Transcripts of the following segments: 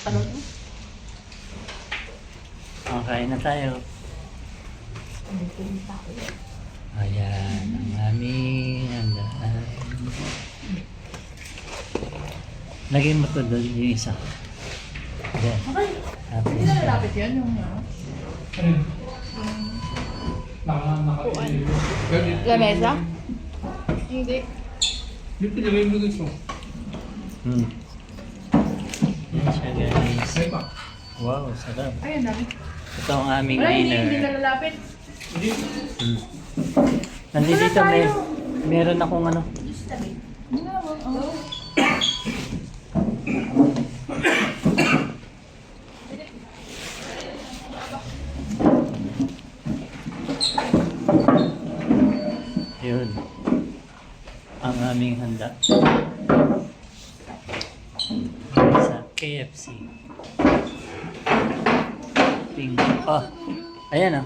Talon. Kain na tayo. Ayan, ang aming handaan. Lagay mo to doon yung isa. Ayan. Okay. Tapos, Hindi na lalapit yan yung ano. Lamesa? Hindi. Yung pinagay mo dito. Yan siya guys. Ay pa. Wow, sarap. Ay, ang dami. Ito ang aming Wala, hindi na dinner. lalapit. Hindi. Nandito Wala may, tayo. meron akong ano. Yun. Ang aming handa. Sa KFC. Oh, ayan ah.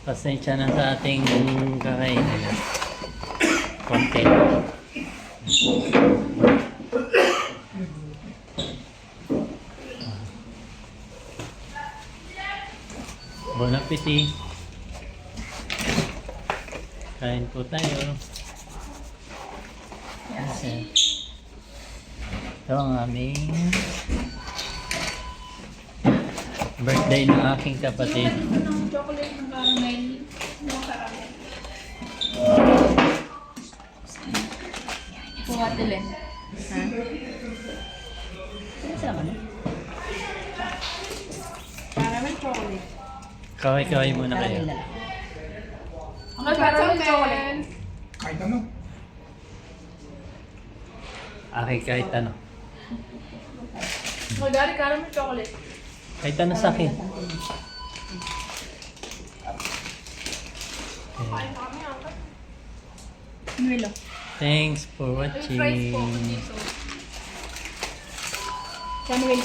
Pasensya na sa ating kakainin. Konti. Bon appetit. Kain po tayo. Kasi ito ang aming birthday ng aking kapatid. Ng chocolate ng caramel. Ng caramel. Puwatilen. Ha? Sino sila man? Caramel chocolate. Kaway-kaway muna kayo. Ang caramel chocolate. Kahit ano. Aking kahit ano. Magari caramel chocolate. Kahit ano sa akin. Okay. Milo. Thanks for Fries po. watching. Samuel.